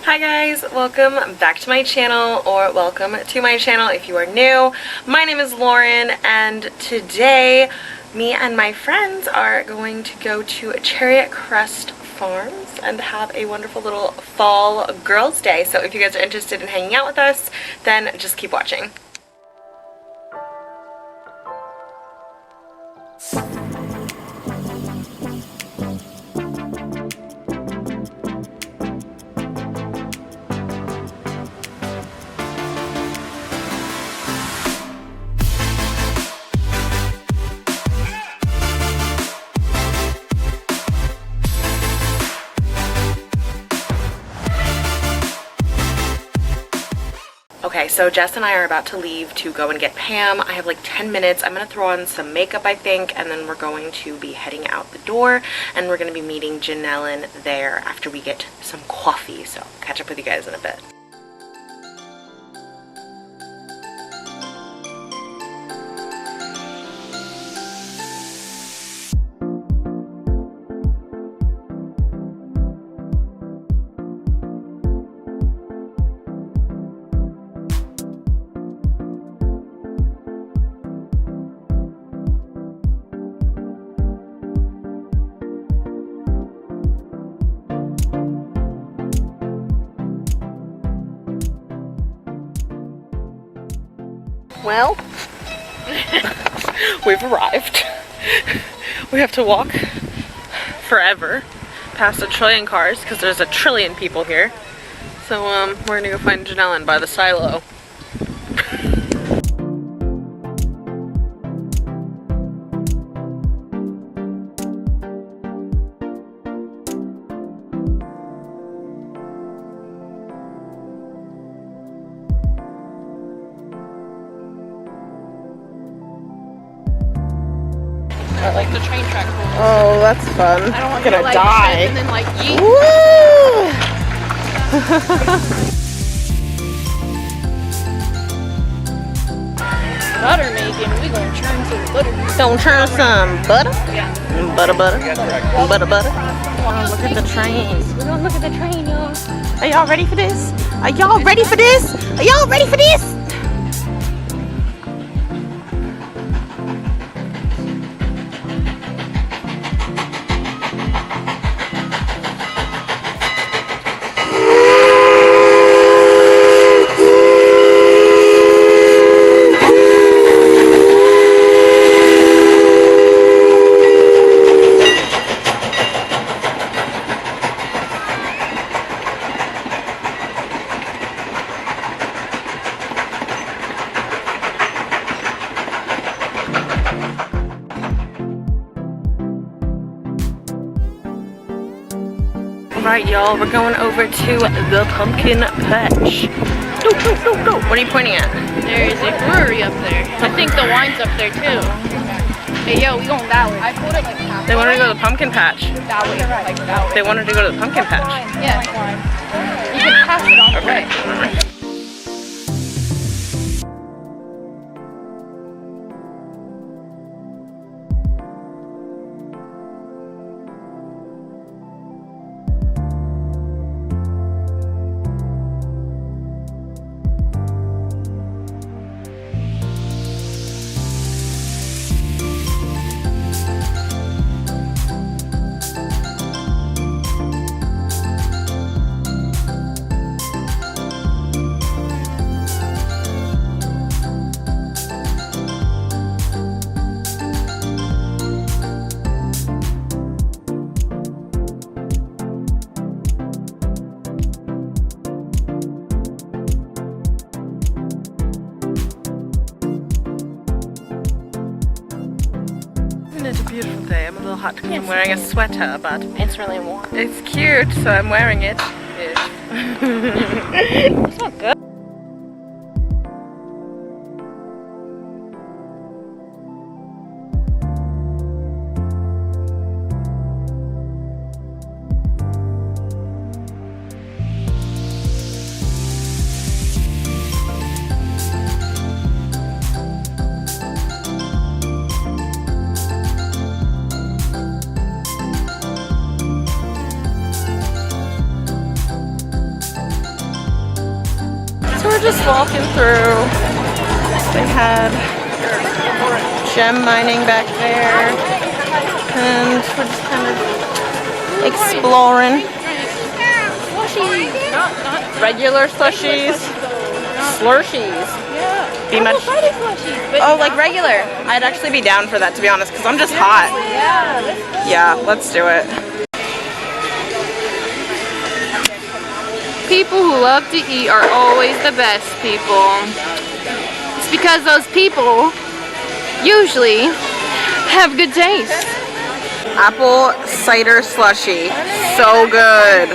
Hi guys, welcome back to my channel, or welcome to my channel if you are new. My name is Lauren, and today me and my friends are going to go to Chariot Crest Farms and have a wonderful little fall girls' day. So if you guys are interested in hanging out with us, then just keep watching. Okay, so Jess and I are about to leave to go and get Pam. I have like 10 minutes. I'm going to throw on some makeup, I think, and then we're going to be heading out the door, and we're going to be meeting Janellen there after we get some coffee. So catch up with you guys in a bit. Well, we've arrived. We have to walk forever past a trillion cars because there's a trillion people here. So we're gonna go find Janellen by the silo. I like the train track rules. Oh, that's fun. I don't want to like, die. And then like yeet. Woo! Butter making. We gonna churn some butter. Gonna churn some butter? Yeah. Butter. Oh, look at the trains. We're gonna look at the train, y'all. Are y'all ready for this? Are y'all ready for this? Are y'all ready for this? Alright, y'all, we're going over to the pumpkin patch. No. What are you pointing at? There is a brewery up there. I think the wine's up there too. Hey, yo, we going that way. I put it like half. They wanted to go to the pumpkin patch. That way, like that way. They wanted to go to the pumpkin patch. Yeah. You can pass it on the way. It's a beautiful day. I'm a little hot because I'm wearing a sweater, but It's really warm. it's cute, so I'm wearing it. It's not good. we're just walking through. They had gem mining back there, and we're just kind of exploring. Regular slushies, slurshies. Be much. Oh, like regular. I'd actually be down for that, to be honest, because I'm just hot. Yeah, let's do it. People who love to eat are always the best people. It's because those people usually have good taste. Apple cider slushy. So good.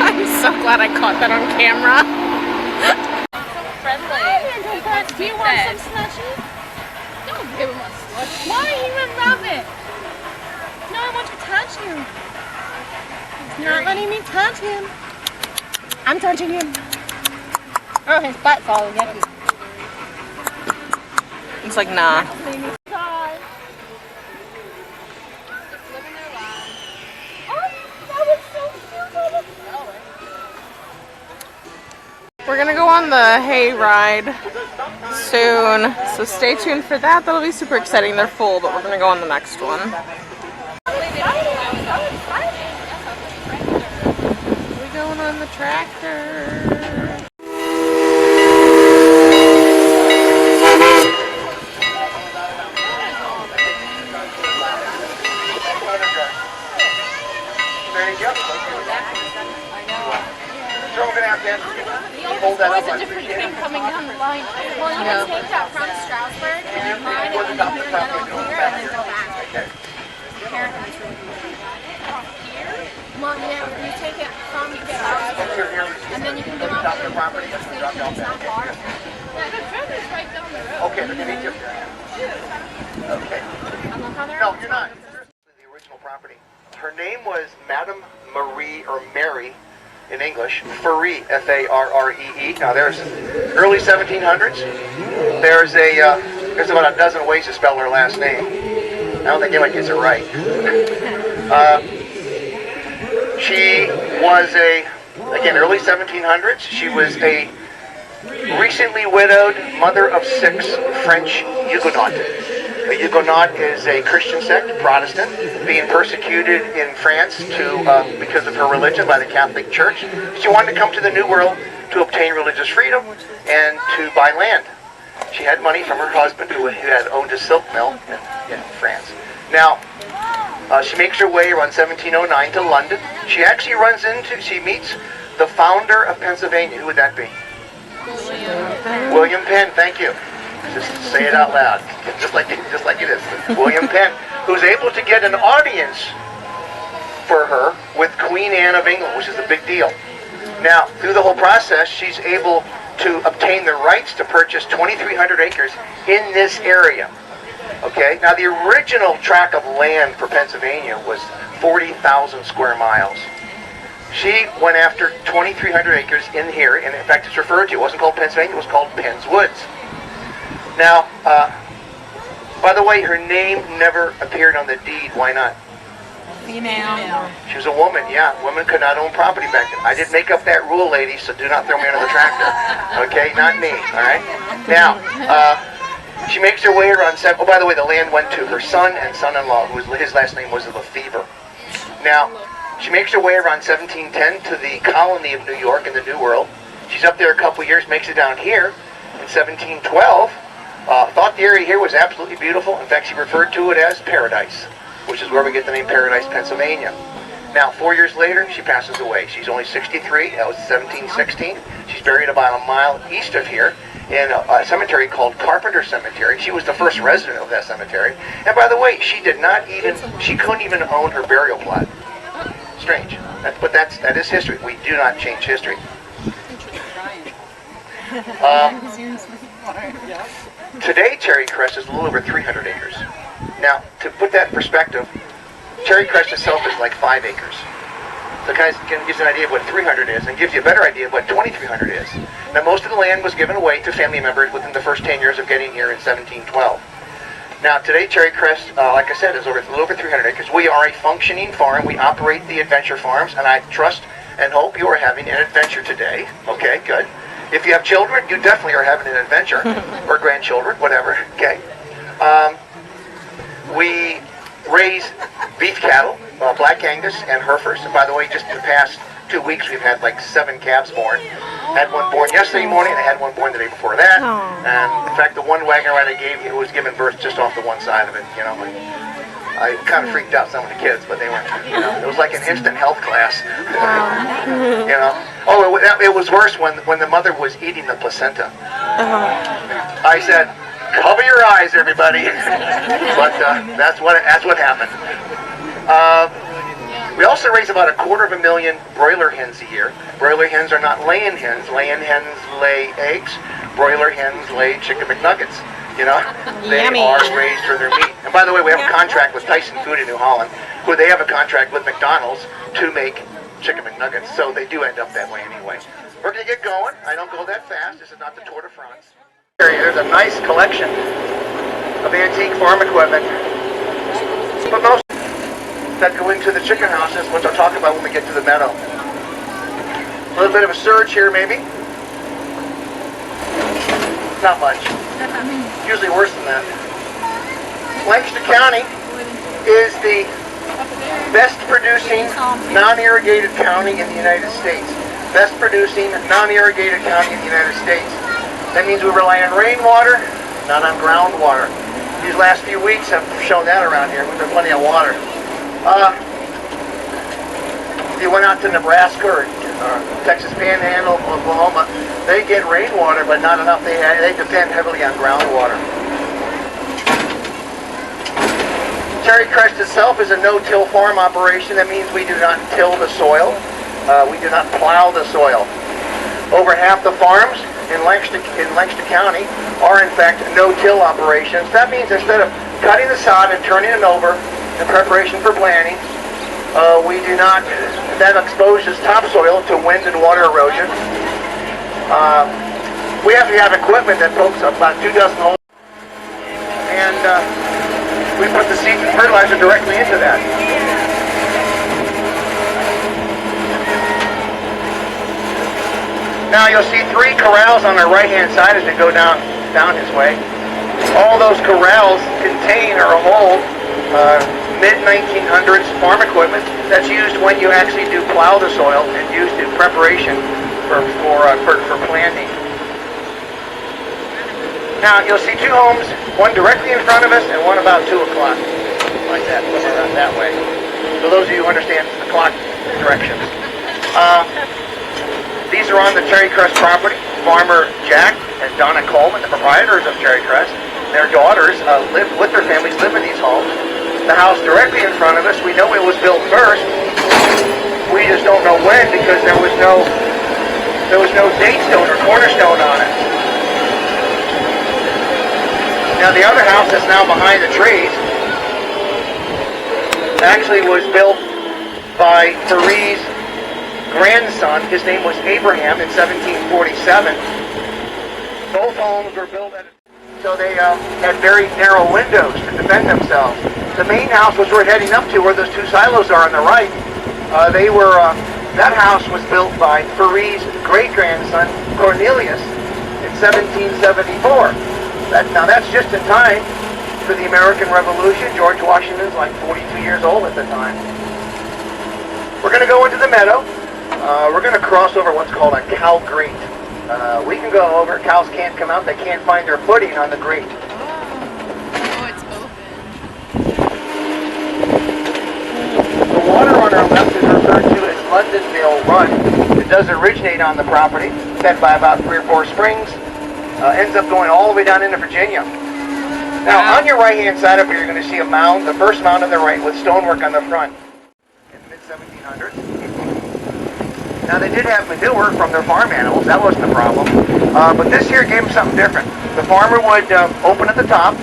I'm so glad I caught that on camera. Do you want some slushies? Don't give him a slushie. Why? He would love it. No, I want to touch him. He's not letting me touch him. I'm touching him. Oh, his butt's all yucky. It's like, nah. We're gonna go on the hay ride soon, so stay tuned for that. That'll be super exciting. They're full, but we're gonna go on the next one. We're going on the tractor. Always a different thing coming down the line. Well, you can take that from Stroudsburg and mine and then do another one here and then go back. Well, yeah, you take it from Stroudsburg and then you can go up to the property station. It's not far. Yeah, the train is right down the road. Okay, let me meet you. Okay. No, you're not. The original property. Her name was Madame Marie, or Mary, in English, Faree, F-A-R-R-E-E. Now there's early 1700s. There's about a dozen ways to spell her last name. I don't think anyone gets it right. She was again, early 1700s. She was a recently widowed mother of 6 French Huguenot. A Huguenot is a Christian sect, Protestant, being persecuted in France because of her religion by the Catholic Church. She wanted to come to the New World to obtain religious freedom and to buy land. She had money from her husband, who had owned a silk mill in France. Now, she makes her way around 1709 to London. She meets the founder of Pennsylvania. Who would that be? William Penn, thank you. Just say it out loud, just like it is. William Penn, who's able to get an audience for her with Queen Anne of England, which is a big deal. Now, through the whole process, she's able to obtain the rights to purchase 2,300 acres in this area. Okay, now the original tract of land for Pennsylvania was 40,000 square miles. She went after 2,300 acres in here, and in fact it's referred to, it wasn't called Pennsylvania, it was called Penn's Woods. Now, by the way, her name never appeared on the deed. Why not? Female. She was a woman, yeah. Women could not own property back then. I didn't make up that rule, ladies, so do not throw me under the tractor. Okay, not me, all right? Now, she makes her way around oh, by the way, the land went to her son and son-in-law, his last name was Lefevre. Now, she makes her way around 1710 to the colony of New York in the New World. She's up there a couple years, makes it down here in 1712. Thought the area here was absolutely beautiful. In fact, she referred to it as Paradise, which is where we get the name Paradise, Pennsylvania. Now, 4 years later, she passes away. She's only 63. That was 1716. She's buried about a mile east of here in a cemetery called Carpenter Cemetery. She was the first resident of that cemetery. And by the way, she couldn't even own her burial plot. Strange. But that is history. We do not change history. Today, Cres is a little over 300 acres. Now, to put that in perspective, Cres itself is like 5 acres. So it kind of gives you an idea of what 300 is, and gives you a better idea of what 2,300 is. Now, most of the land was given away to family members within the first 10 years of getting here in 1712. Now, today, Cres, like I said, is a little over 300 acres. We are a functioning farm. We operate the adventure farms, and I trust and hope you are having an adventure today. Okay, good. If you have children, you definitely are having an adventure, or grandchildren, whatever. Okay. We raise beef cattle, Black Angus and Herefords. And by the way, just in the past 2 weeks, we've had like 7 calves born. Had one born yesterday morning, and I had one born the day before that. And in fact, the one wagon ride I gave, it was giving birth just off the one side of it. You know, I kind of freaked out some of the kids, but they weren't. You know, it was like an instant health class. You know. Oh, it was worse when the mother was eating the placenta. I said, "Cover your eyes, everybody." But that's what happened. We also raise about 250,000 broiler hens a year. Broiler hens are not laying hens. Laying hens lay eggs. Broiler hens lay chicken McNuggets. You know, they are raised for their meat. And by the way, we have a contract with Tyson Food in New Holland, who they have a contract with McDonald's to make chicken McNuggets. So they do end up that way anyway. We're gonna get going. I don't go that fast. This is not the Tour de France. There's a nice collection of antique farm equipment, but most that go into the chicken houses, which I'll talk about when we get to the meadow. A little bit of a surge here, maybe. Not much. Usually worse than that. Lancaster County is the best producing non-irrigated county in the United States. Best producing non-irrigated county in the United States. That means we rely on rainwater, not on groundwater. These last few weeks have shown that around here. We've got plenty of water. If you went out to Nebraska or Texas Panhandle, Oklahoma, they get rainwater, but not enough. They depend heavily on groundwater. Cherry Crest itself is a no-till farm operation. That means we do not till the soil. We do not plow the soil. Over half the farms in Lancaster County are in fact no-till operations. That means instead of cutting the sod and turning it over in preparation for planting, we do not then expose this topsoil to wind and water erosion. We have to have equipment that pokes about 2 dozen holes, and we put the seed and fertilizer directly into that. Now you'll see 3 corrals on our right-hand side as we go down this way. All those corrals contain or hold mid-1900s farm equipment that's used when you actually do plow the soil and used in preparation for planting. Now you'll see 2 homes, one directly in front of us and one about 2 o'clock, like that, around that way. So those of you who understand the clock directions. These are on the Cherry Crest property. Farmer Jack and Donna Coleman, the proprietors of Cherry Crest, their daughters live with their families, live in these homes. The house directly in front of us, we know it was built first. We just don't know when because there was no date stone or cornerstone on it. Now the other house that's now behind the trees actually was built by Faree's grandson. His name was Abraham in 1747. Both homes were built so they had very narrow windows to defend themselves. The main house, which we're heading up to, where those 2 silos are on the right, that house was built by Faree's great-grandson Cornelius in 1774. Now that's just in time for the American Revolution. George Washington's like 42 years old at the time. We're going to go into the meadow. We're going to cross over what's called a cow grate. We can go over. Cows can't come out. They can't find their footing on the grate. Oh, it's open. The water on our left is referred to as Londonville Run. It does originate on the property, fed by about 3 or 4 springs. Ends up going all the way down into Virginia. Now, on your right-hand side up here, you're going to see a mound, the first mound on the right, with stonework on the front. In the mid-1700s. Now, they did have manure from their farm animals. That wasn't a problem. But this here gave them something different. The farmer would open at the top.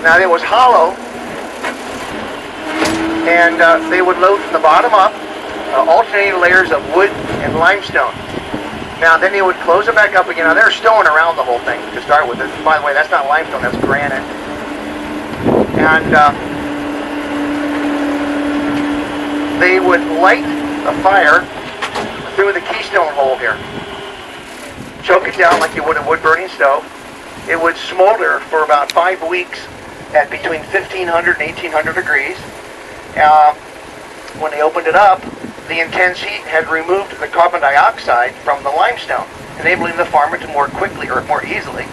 Now, it was hollow. And they would load from the bottom up, alternating layers of wood and limestone. Now, then they would close it back up again. Now, they're stone around the whole thing to start with. By the way, that's not limestone, that's granite. And they would light a fire limestone hole here. Choke it down like you would a wood-burning stove. It would smolder for about 5 weeks at between 1,500 and 1,800 degrees. When they opened it up, the intense heat had removed the carbon dioxide from the limestone, enabling the farmer to more quickly or more easily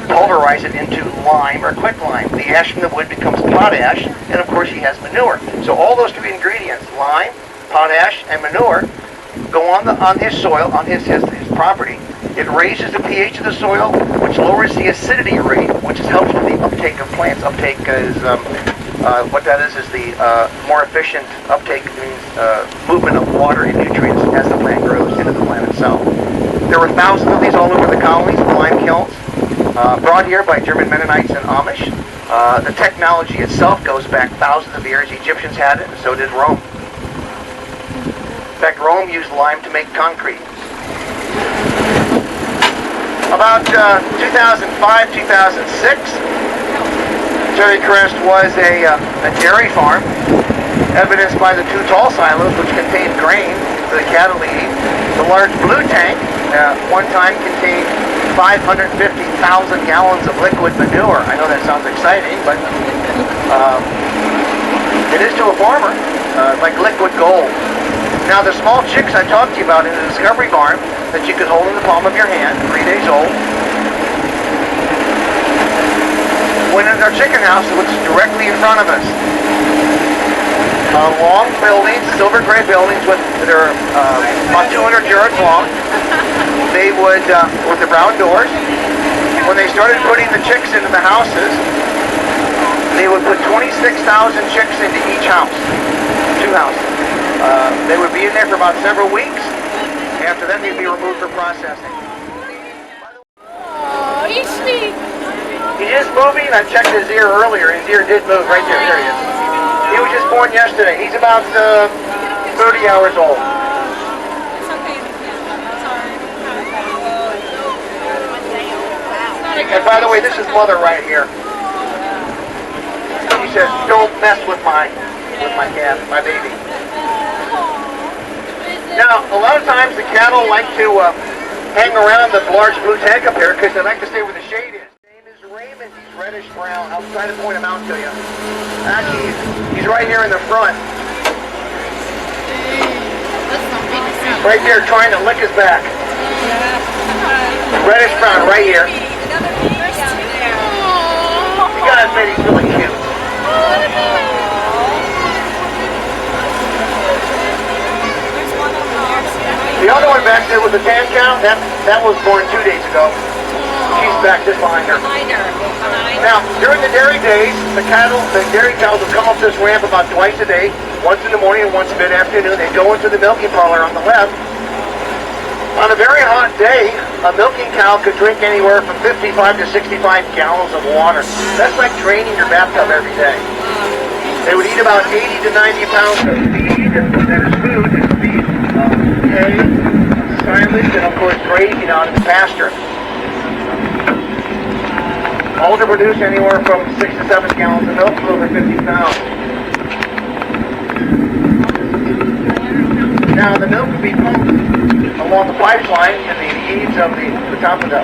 pulverize it into lime or quicklime. The ash from the wood becomes potash, and of course he has manure. So all those three ingredients, lime, potash, and manure, go on his soil, on his property. It raises the pH of the soil, which lowers the acidity rate, which helps with the uptake of plants. Uptake is, what that is the more efficient uptake, means movement of water and nutrients as the plant grows into the plant itself. There were thousands of these all over the colonies, lime kilns, brought here by German Mennonites and Amish. The technology itself goes back thousands of years. Egyptians had it, and so did Rome. In fact, Rome used lime to make concrete. About 2005, 2006, Cres was a dairy farm, evidenced by the 2 tall silos which contained grain for the cattle to eat. The large blue tank, one time contained 550,000 gallons of liquid manure. I know that sounds exciting, but it is to a farmer like liquid gold. Now the small chicks I talked to you about in the Discovery Barn that you could hold in the palm of your hand, 3 days old, went in our chicken house, which is directly in front of us. Long buildings, silver gray buildings that are about 200 yards long. They would, with the brown doors, when they started putting the chicks into the houses, they would put 26,000 chicks into each house, 2 houses. They would be in there for about several weeks. After that, they'd be removed for processing. Oh, he's sweet. He is moving. I checked his ear earlier. His ear did move right there. There he is. He was just born yesterday. He's about 30 hours old. And by the way, this is Mother right here. He says, "Don't mess with my calf, my baby." Now, a lot of times the cattle like to hang around the large blue tank up here because they like to stay where the shade is. His name is Raymond. He's reddish brown. I'll try to point him out to you. Actually, he's right here in the front. Right there trying to lick his back. Reddish brown right here. You gotta admit he's really cute. The other one back there with the tan cow, that was born 2 days ago. She's back just behind her. Now, during the dairy days, the dairy cows would come up this ramp about twice a day, once in the morning and once mid-afternoon. They'd go into the milking parlor on the left. On a very hot day, a milking cow could drink anywhere from 55 to 65 gallons of water. That's like draining your bathtub every day. They would eat about 80 to 90 pounds of feed, and that is food. It would be hay, silage, and of course grazing out in the pasture. All to produce anywhere from 6 to 7 gallons of milk for over 50 pounds. Now the milk would be pumped along the pipeline in the eaves of the top of the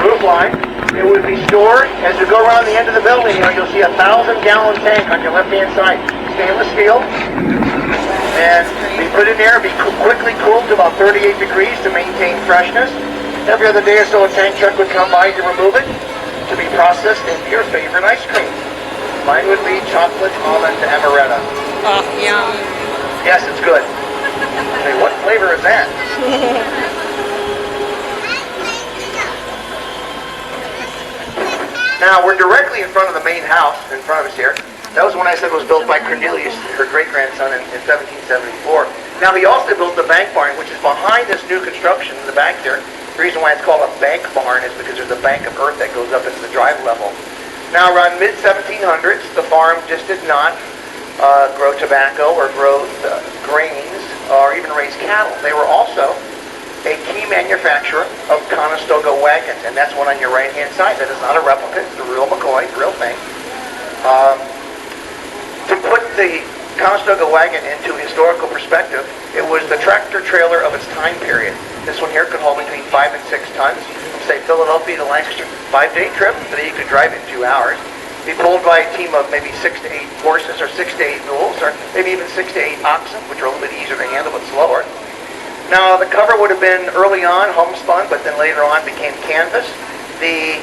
roof line. It would be stored as you go around the end of the building. You'll see a 1,000-gallon tank on your left-hand side, stainless steel, and be put in there, be quickly cooled to about 38 degrees to maintain freshness. Every other day or so, a tank truck would come by to remove it to be processed into your favorite ice cream. Mine would be chocolate almond amaretto. Oh, yum. Yes, it's good. Say, what flavor is that? Now, we're directly in front of the main house, in front of us here. That was one I said was built by Cornelius, her great-grandson, in 1774. Now, he also built the bank barn, which is behind this new construction in the back there. The reason why it's called a bank barn is because there's a bank of earth that goes up into the drive level. Now, around mid-1700s, the farm just did not grow tobacco or grow grains or even raise cattle. They were also a key manufacturer of Conestoga wagons, and that's one on your right-hand side. That is not a replica. It's the real McCoy, the real thing. To put the Conestoga Wagon into historical perspective, it was the tractor trailer of its time period. This one here could hold between 5 and 6 tons from, say, Philadelphia to Lancaster. 5-day trip, so that you could drive it in 2 hours. Be pulled by a team of maybe 6 to 8 horses, or 6 to 8 mules, or maybe even 6 to 8 oxen, which are a little bit easier to handle but slower. Now, the cover would have been early on homespun, but then later on became canvas. The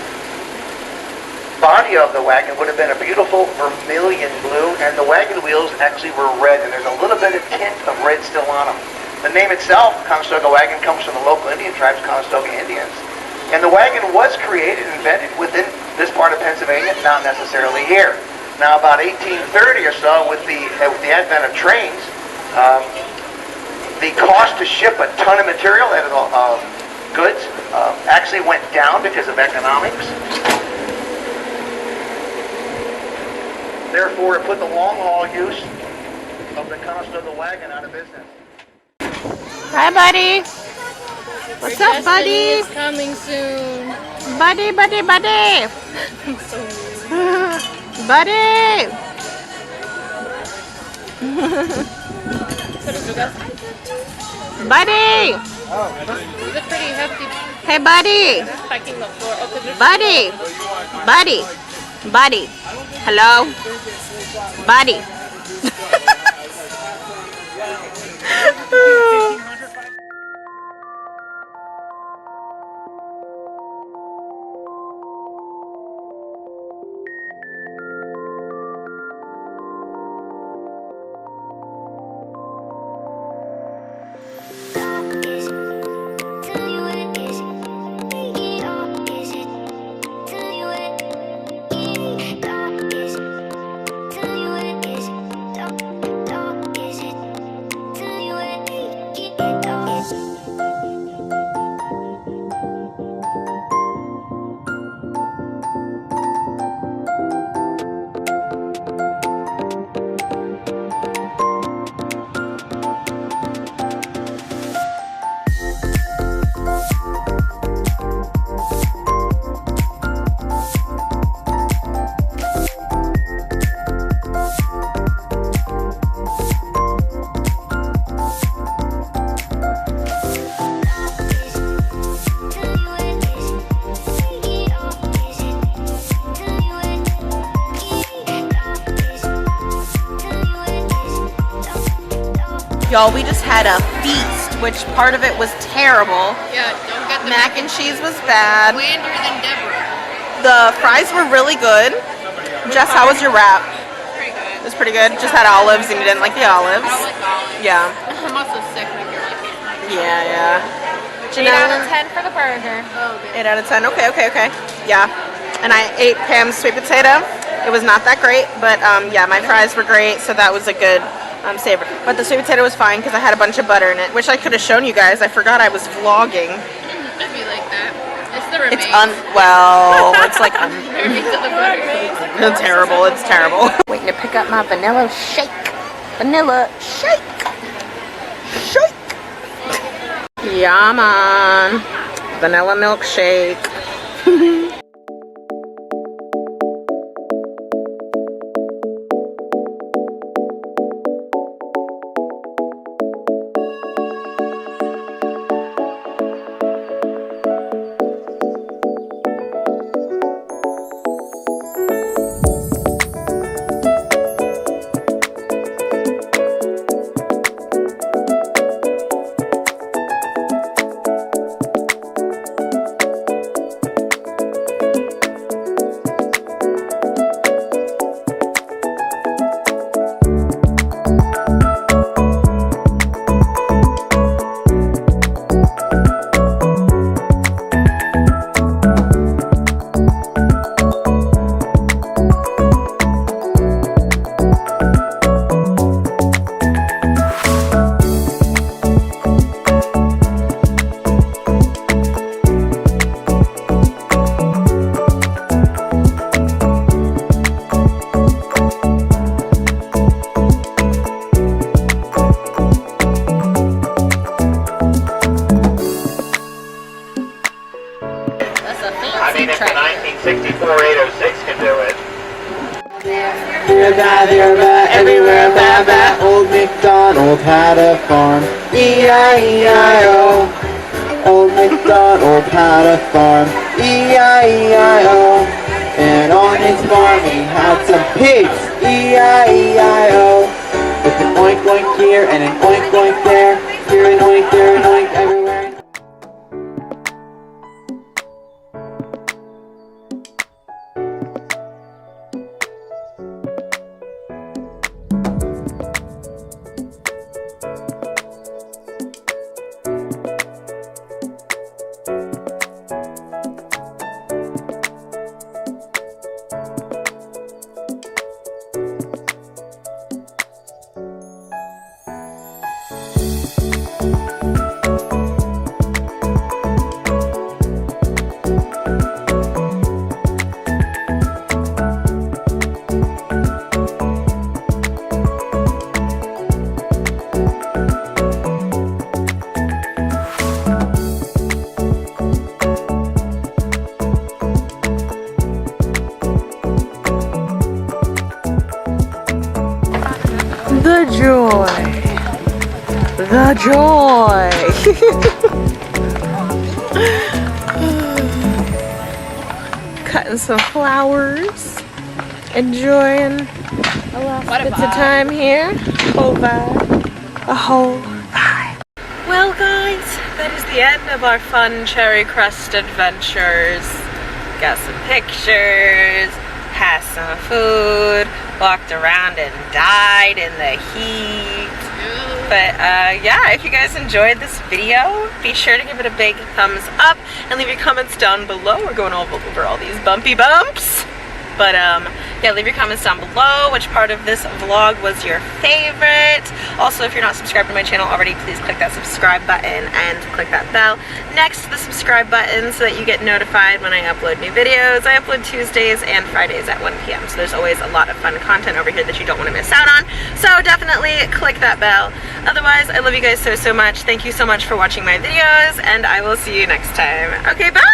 body of the wagon would have been a beautiful vermilion blue, and the wagon wheels actually were red, and there's a little bit of tint of red still on them. The name itself, Conestoga Wagon, comes from the local Indian tribes, Conestoga Indians. And the wagon was created and invented within this part of Pennsylvania, not necessarily here. Now, about 1830 or so, with the advent of trains, the cost to ship a ton of material and goods actually went down because of economics. Therefore, it put the long-haul use of the Conestoga wagon out of business. Hi, buddy. What's Your up, buddy? destiny is coming soon. Buddy, buddy, buddy. I'm so weird. Buddy. Buddy. He's a pretty hefty Hey, buddy. packing the floor. Oh, 'cause there's Buddy. Buddy. Buddy. Hello? Buddy. Y'all, we just had a feast, which part of it was terrible. Yeah, don't get the Mac and cheese was bad. Wander than Deborah. The fries were really good. Jess, how was your wrap? Pretty good. It was pretty good. Just had olives and you didn't like the olives. I don't like olives. Yeah. I'm also sick. My girl Yeah. 8 out of 10 for the burger. Oh, man. 8 out of 10. Okay. Yeah. And I ate Pam's sweet potato. It was not that great, but yeah, my fries were great, so that was a good savor. But the sweet potato was fine because I had a bunch of butter in it, which I could have shown you guys. I forgot I was vlogging. It'd be like that. It's the remains. It's like The remains of the butter. it's terrible. It's terrible. Waiting to pick up my vanilla shake. Vanilla shake. Shake. Yeah, man. Vanilla milkshake. MacDonald had a farm, E-I-E-I-O. Old MacDonald had a farm, E-I-E-I-O. And on his farm he had some pigs, E-I-E-I-O. With an oink oink here and an oink oink there, here an oink, there an oink, everywhere. The joy. The joy. Cutting some flowers. Enjoying a last bits of time here. Whole vibe. A whole vibe. Well guys, that is the end of our fun Cherry Crest adventures. Got some pictures, had some food, walked around and died in the heat. But yeah, if you guys enjoyed this video, be sure to give it a big thumbs up and leave your comments down below. We're going over all these bumpy bumps. But yeah, leave your comments down below which part of this vlog was your favorite. Also, if you're not subscribed to my channel already, please click that subscribe button and click that bell next to the subscribe button so that you get notified when I upload new videos. I upload Tuesdays and Fridays at 1 p.m. So there's always a lot of fun content over here that you don't want to miss out on. So definitely click that bell. Otherwise, I love you guys so much. Thank you so much for watching my videos, and I will see you next time. Okay, bye!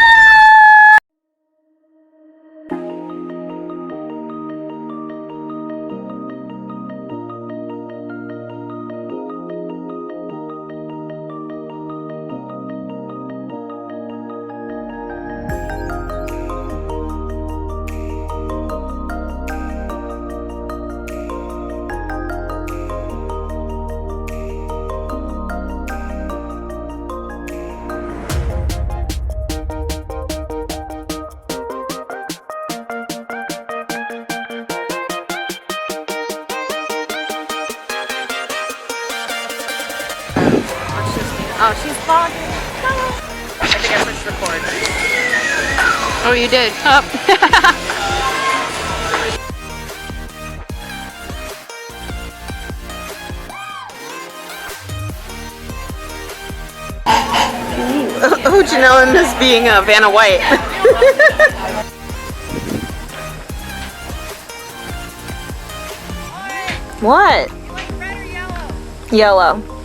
Oh, she's vlogging. I think I pushed record. Oh, you did. Oh. Who'd you know him as being Vanna White? What? Red or yellow? Yellow.